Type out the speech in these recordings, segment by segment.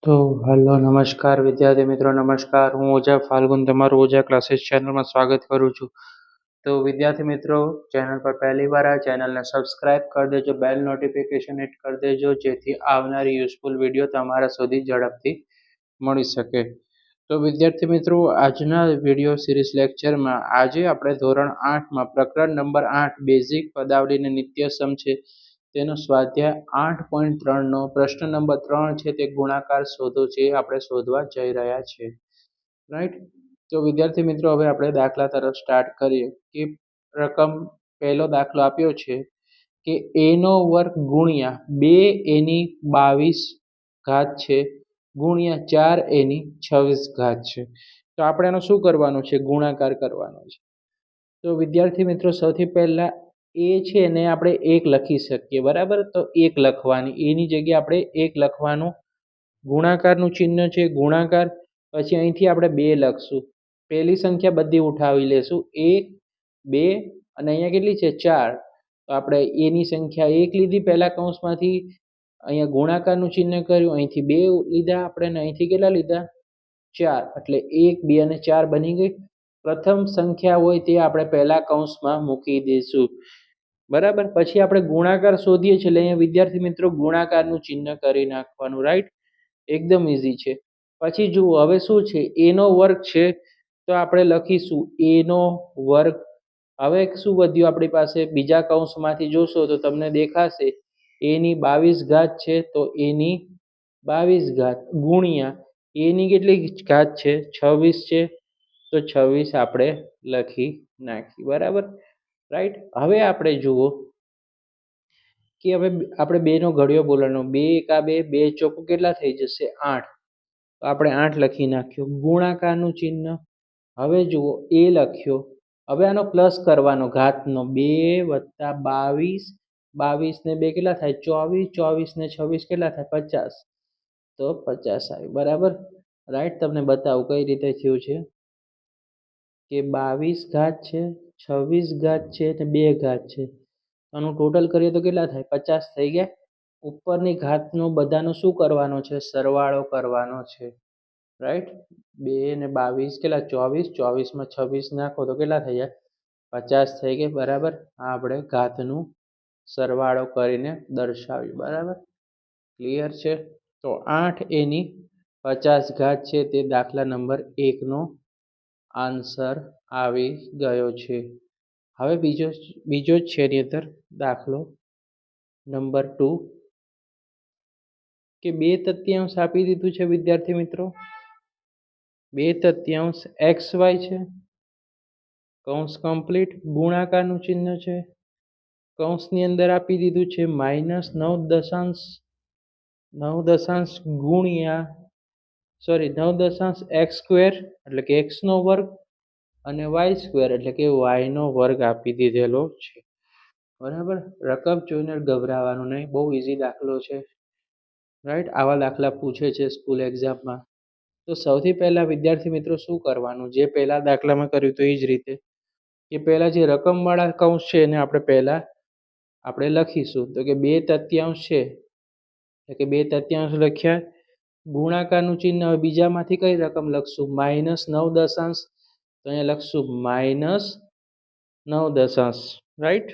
તો હેલો નમસ્કાર વિદ્યાર્થી મિત્રો નમસ્કાર. હું ઓઝા ફાલ્ગુન તમારું ઓઝા ક્લાસીસ ચેનલમાં સ્વાગત કરું છું. તો વિદ્યાર્થી મિત્રો, ચેનલ પર પહેલી વાર આ ચેનલને સબસ્ક્રાઇબ કરી દેજો, બેલ નોટિફિકેશન હિટ કરી દેજો, જેથી આવનારી યુઝફુલ વિડીયો તમારા સુધી ઝડપથી મળી શકે. તો વિદ્યાર્થી મિત્રો, આજના વિડીયો સિરીઝ લેક્ચરમાં આજે આપણે ધોરણ 8માં પ્રકરણ નંબર 8 બેઝિક પદાવલીને નિત્યસમ છે તેનો સ્વાધ્યાય 8.3નો પ્રશ્ન નંબર 3 છે તે ગુણાકાર શોધો છે આપણે શોધવા જઈ રહ્યા છીએ. રાઈટ. તો વિદ્યાર્થી મિત્રો, હવે આપણે દાખલા તરફ સ્ટાર્ટ કરીએ. કે રકમ પહેલો દાખલો આપ્યો છે કે a નો વર્ગ ગુણ્યા 2a ની 22 ઘાત છે ગુણ્યા 4a ની 26 ઘાત છે. તો આપણે એનો શું કરવાનું છે? ગુણાકાર કરવાનો છે. તો વિદ્યાર્થી મિત્રો, સૌથી પહેલા એ છે ને આપણે 1 લખી શકીએ, બરાબર. તો 1 લખવાની, એની જગ્યાએ આપણે 1 લખવાનું. ગુણાકારનું ચિહ્ન છે ગુણાકાર, પછી અહીંથી આપણે 2 લખશું. પહેલી સંખ્યા બધી ઉઠાવી લેશું, 1 2 અને અહીંયા કેટલી છે? 4. તો આપણે એની સંખ્યા 1 લીધી પહેલા કૌંસમાંથી, અહીંયા ગુણાકારનું ચિહ્ન કર્યું, અહીંથી 2 લીધા આપણે અને અહીંથી કેટલા લીધા? 4. એટલે 1 2 અને 4 બની ગઈ. પ્રથમ સંખ્યા હોય તે આપણે પહેલા કૌંસમાં મૂકી દઈશું, બરાબર. પછી આપણે ગુણાકાર શોધીએ છીએ એટલે અહીંયા વિદ્યાર્થી મિત્રો ગુણાકારનું ચિહ્ન કરી નાખવાનું. રાઈટ. એકદમ ઇઝી છે. પછી જુઓ, હવે શું છે? a નો વર્ગ છે તો આપણે લખીશું a નો વર્ગ. હવે શું વધ્યું આપણી પાસે? બીજા કૌંસમાંથી જોશો તો તમને દેખાશે a ની 22 ઘાત છે, તો a ની 22 ઘાત ગુણ્યા a ની કેટલી ઘાત છે? 26 છે, તો 26 આપણે લખી નાખી, બરાબર. રાઈટ. હવે આપણે જુઓ કે હવે આપણે 2નો ઘડિયો બોલવાનો. 2 એકા 2, 2 ચોકું કેટલા થઈ જશે? 8. તો આપણે 8 લખી નાખ્યો. ગુણાકારનું ચિહ્ન. હવે જુઓ, એ લખ્યો. હવે આનો પ્લસ કરવાનો ઘાતનો. 2 + 22, 22 ને 2 કેટલા થાય? 24, 24 ને 26 કેટલા થાય? 50. તો 50 આવ્યું, બરાબર. રાઈટ. તમને બતાવું કઈ રીતે થયું છે. કે 22 ઘાત છે, 26 ઘાત છે અને 2 ઘાત છે. આનું ટોટલ કરીએ તો કેટલા થાય? 50 થઈ ગયા. ઉપરની ઘાતનો બધાનો શું કરવાનો છે? સરવાળો કરવાનો છે. રાઈટ. 2 ને 22 કેટલા? 24, 24માં 26 નાખો તો કેટલા થઈ જાય? 50 થઈ ગયા, બરાબર. આ આપણે ઘાતનું સરવાળો કરીને દર્શાવ્યું, બરાબર. ક્લિયર છે? તો 8a ની 50 ઘાત છે તે દાખલા નંબર 1નો આન્સર આવી ગયો છે. હવે બીજો જ છે એની અંદર દાખલો નંબર 2 કે 2/3 આપી દીધું છે વિદ્યાર્થી મિત્રો. 2/3 xy છે, કૌંસ કમ્પ્લીટ. ગુણાકારનું ચિહ્ન છે, કૌંસની અંદર આપી દીધું છે -9 ગુણ્યા 9 x² એટલે કે x નો વર્ગ અને y² એટલે કે y નો વર્ગ આપી દીધેલો છે, બરાબર. રકમ જોઈને ગભરાવાનું નહીં, બહુ ઇઝી દાખલો છે. રાઈટ. આવા દાખલા પૂછે છે સ્કૂલ એક્ઝામમાં. તો સૌથી પહેલા વિદ્યાર્થી મિત્રો શું કરવાનું? જે પહેલા દાખલામાં કર્યું તો એ જ રીતે કે પહેલા જે રકમવાળા કૌંસ છે એને આપણે લખીશું. તો કે 2/3 છે એટલે કે 2/3 લખ્યા. ગુણાકારનું ચિહ્ન હવે બીજામાંથી કઈ રકમ લખશું? -9 તો અહીંયા લખશું -9. રાઈટ.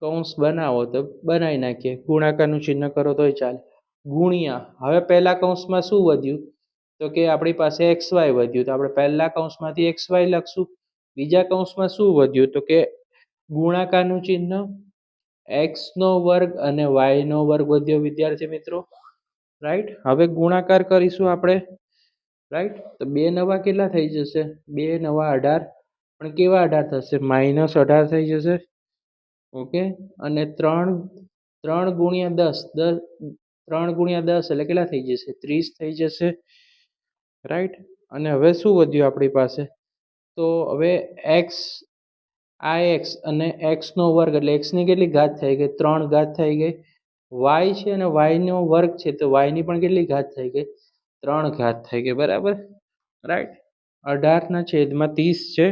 કૌંસ બનાવો તો બનાવી નાખીએ, ગુણાકારનું ચિહ્ન કરો તોય ચાલે. ગુણ્યા, હવે પહેલા કૌંસમાં શું વધ્યું? તો કે આપણી પાસે xy વધ્યું, તો આપણે પહેલા કૌંસમાંથી xy લખશું. બીજા કૌંસમાં શું વધ્યું? તો કે ગુણાકારનું ચિહ્ન, x નો વર્ગ અને y નો વર્ગ વધ્યો વિદ્યાર્થી મિત્રો. રાઈટ. હવે ગુણાકાર કરીશું આપણે. રાઈટ. તો 2 નવા કેટલા થઈ જશે? 2 નવા 18. પણ કેવા 18 થશે? -18 થઈ જશે. ઓકે. અને 3 ગુણ્યા 10 3 ગુણ્યા 10 એટલે કેટલા થઈ જશે? 30 થઈ જશે. રાઈટ. અને હવે શું વધ્યું આપણી પાસે? તો હવે x અને x નો વર્ગ એટલે x ની કેટલી ઘાત થઈ ગઈ? 3 ઘાત થઈ ગઈ. y છે અને y નો વર્ગ છે તો y ની પણ કેટલી ઘાત થઈ ગઈ? 3 ઘાત થઈ ગઈ, બરાબર. રાઈટ. 18/30 છે,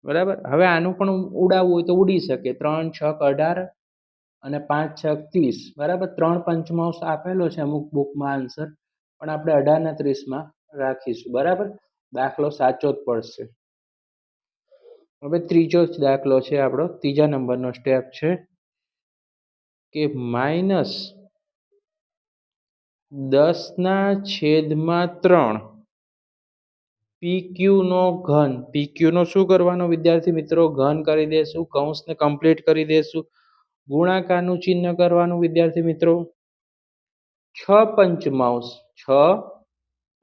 બરાબર. હવે આનું પણ ઉડાવવું હોય તો ઉડી શકે. 3 6 18 અને 5 6 30, બરાબર. 3/5 આપેલો છે અમુક બુકમાં આન્સર, પણ આપણે 18 ના 30માં રાખીશું. બરાબર, દાખલો સાચો જ પડશે. હવે ત્રીજો દાખલો છે આપણો, ત્રીજા નંબરનો સ્ટેપ છે કે -10^3 PQ નો ઘન. PQ નો શું કરવાનો વિદ્યાર્થી મિત્રો? ઘન કરી દેશું, કૌંસને કમ્પ્લીટ કરી દેશું, ગુણાકારનું ચિહ્ન કરવાનું વિદ્યાર્થી મિત્રો. 6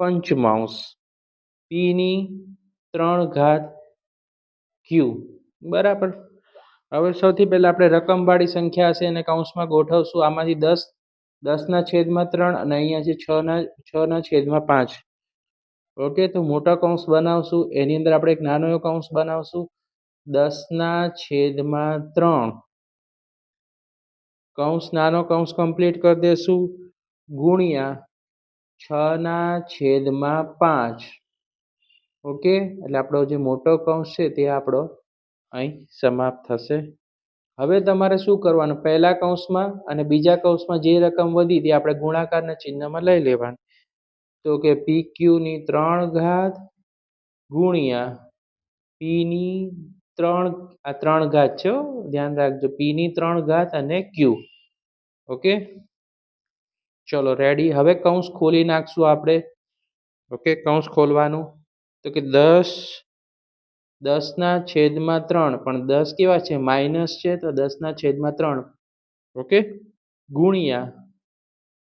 પંચમાંશ P ની 3 ઘાત Q. બરાબર. હવે સૌથી પહેલા આપણે રકમવાળી સંખ્યા હશે એને કૌંસમાં ગોઠવશું. આમાંથી 10^3 અને અહીંયા છે 6/5. ઓકે, તો મોટા કૌંસ બનાવશું. એની અંદર આપણે એક નાનો એવો કૌંસ બનાવશું. 10/3 કૌંસ, નાનો કૌંસ કમ્પ્લીટ કરી દેશું, ગુણ્યા 6/5. ઓકે, એટલે આપણો જે મોટો કૌંસ છે તે આપણો અહીં સમાપ્ત થશે. હવે તમારે શું કરવાનું? પહેલા કૌંસમાં અને બીજા કૌંસમાં જે રકમ વધી તે આપણે ગુણાકારના ચિહ્નમાં લઈ લેવાની. તો કે PQ ની 3 ઘાત ગુણ્યા P ની 3, આ 3 ઘાત છે, ધ્યાન રાખજો, P ની 3 ઘાત અને Q. ઓકે, ચલો રેડી. હવે કૌંસ ખોલી નાખશું આપણે. ઓકે, કૌંસ ખોલવાનું. તો કે 10/3, પણ 10 કેવા છે? માઇનસ છે, તો 10/3. ઓકે, ગુણ્યા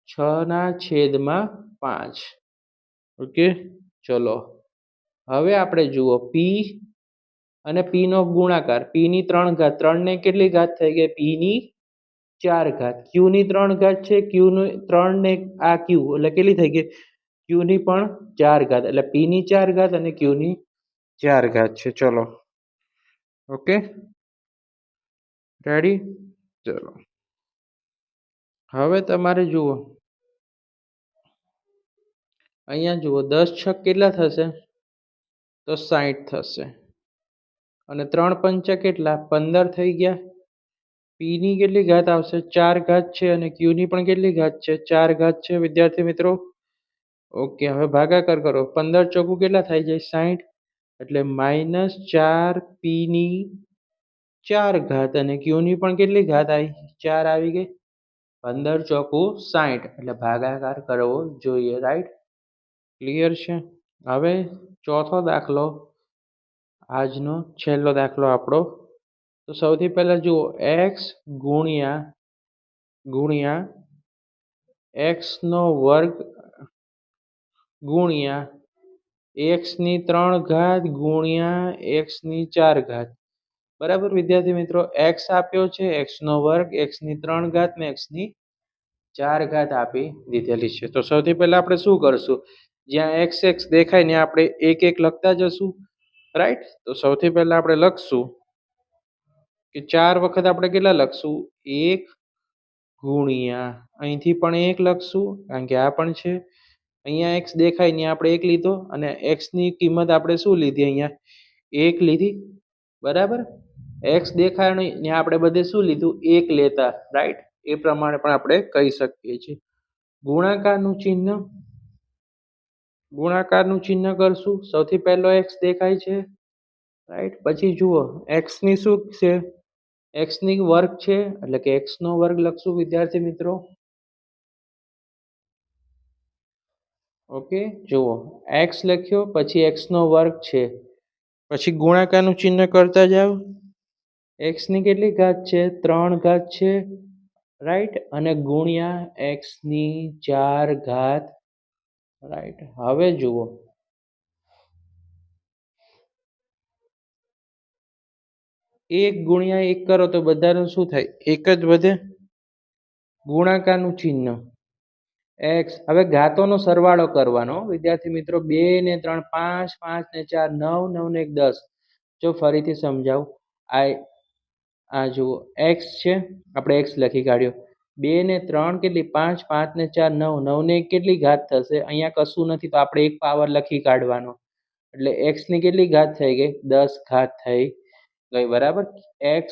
6/5. ઓકે, ચલો હવે આપણે જુઓ P અને P નો ગુણાકાર. P ની 3 ઘાત, 3 ને કેટલી ઘાત થઈ ગઈ? P ની 4 ઘાત. Q ની 3 ઘાત છે, Q ની 3 ને આ Q એટલે કેટલી થઈ ગઈ? Q ની પણ 4 ઘાત, એટલે P ની 4 ઘાત અને Q ની 4 ઘાત છે. ચલો, ઓકે, રેડી. ચલો હવે તમારે જુઓ, અહીંયા જુઓ, 10×6 કેટલા થશે? તો 60 થશે. અને 3×5 કેટલા? 15 થઈ ગયા. P ની કેટલી ઘાત આવશે? 4 ઘાત છે, અને Q ની પણ કેટલી ઘાત છે? 4 ઘાત છે વિદ્યાર્થી મિત્રો. ઓકે, હવે ભાગાકાર કરો. 15 ચોકું કેટલા થઈ જાય? 60. એટલે -4 P ની 4 ઘાત અને Q ની પણ કેટલી ઘાત આવી? 4 આવી ગઈ. 15 ચોકું 60, એટલે ભાગાકાર કરવો જોઈએ. રાઈટ, ક્લિયર છે? હવે ચોથો દાખલો, આજનો છેલ્લો દાખલો આપણો. તો સૌથી પહેલા જુઓ, x ગુણ્યા x નો વર્ગ ગુણ્યા x ની 3 ઘાત ગુણ્યા x ની 4 ઘાત. બરાબર વિદ્યાર્થી મિત્રો, x આપ્યો છે, x નો વર્ગ, x ની 3 ઘાત ને x ની 4 ઘાત આપી દીધેલી છે. તો સૌથી પહેલા આપણે શું કરશું? જ્યાં x દેખાય ને આપણે એક એક લખતા જશું. રાઈટ, તો સૌથી પહેલા આપણે લખશું કે 4 વખત આપણે કેટલા લખશું? 1 ગુણ્યા, અહીંથી પણ 1 લખશું, કારણ કે આ પણ છે. અહીંયા x દેખાય ને આપણે 1 લીધો, અને x ની કિંમત આપણે શું લીધી? અહીંયા 1 લીધી. બરાબર, x દેખાય ને આપણે બધે શું લીધું? 1 લેતા. રાઈટ, એ પ્રમાણે પણ આપણે કહી શકીએ છીએ. ગુણાકારનું ચિહ્ન કરશું. સૌથી પહેલો x દેખાય છે. રાઈટ, પછી જુઓ x ની શું છે? x ની વર્ગ છે, એટલે કે x નો વર્ગ લખશું વિદ્યાર્થી મિત્રો. ઓકે, જુઓ, x લખ્યો, પછી x નો વર્ગ છે, પછી ગુણાકારનું ચિહ્ન કરતા જાવ. x ની કેટલી ઘાત છે? 3 ઘાત છે. રાઈટ, અને ગુણ્યા x ની 4 ઘાત. રાઈટ, હવે જુઓ, 1 ગુણ્યા 1 કરો તો બધાનું શું થાય? 1 જ વધે. ગુણાકારનું ચિહ્ન x. હવે ઘાતોનો સરવાળો કરવાનો વિદ્યાર્થી મિત્રો. 2 ને 3 5, 5 ને 4 9, 9 ને 1 10. જો ફરીથી સમજાવું, આ જુઓ x છે, આપણે x લખી કાઢ્યો. 2 ને 3 કેટલી? 5, 5 ને 4 9, 9 ને 1 કેટલી ઘાત થશે? અહીંયા કશું નથી, તો આપણે એક પાવર લખી કાઢવાનો. એટલે x ની કેટલી ઘાત થઈ ગઈ? 10 ઘાત થઈ ગઈ. બરાબર, x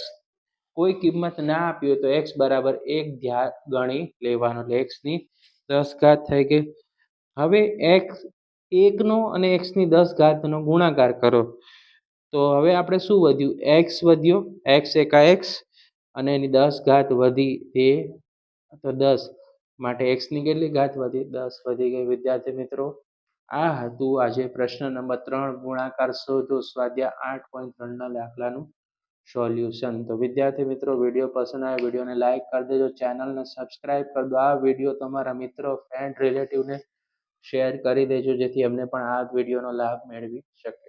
કોઈ કિંમત ના આપી હોય તો x બરાબર 1 ગણી લેવાનો. એટલે x ની 10 ઘાત થઈ ગઈ. હવે એક્સ એકનો અને એક્સની 10 ઘાતનો ગુણાકાર કરો. તો હવે આપણે શું વધ્યું? એક્સ વધ્યો, એક્સ એકા એક્સ, અને એની 10 ઘાત વધી એ તો 10 માટે એક્સની કેટલી ઘાત વધી? 10 વધી ગઈ. વિદ્યાર્થી મિત્રો, આ હતું આજે પ્રશ્ન નંબર 3 ગુણાકાર શોધો સ્વાધ્યાય 8.3ના દાખલાનું સોલ્યુશન. તો વિદ્યાર્થી મિત્રો, વિડીયો પસંદ આવે વિડીયોને લાઈક કરી દેજો, ચેનલને સબસ્ક્રાઈબ કરી દો. આ વિડીયો તમારા મિત્રો, ફ્રેન્ડ, રિલેટિવને શેર કરી દેજો જેથી એમને પણ આ વિડીયોનો લાભ મેળવી શકે.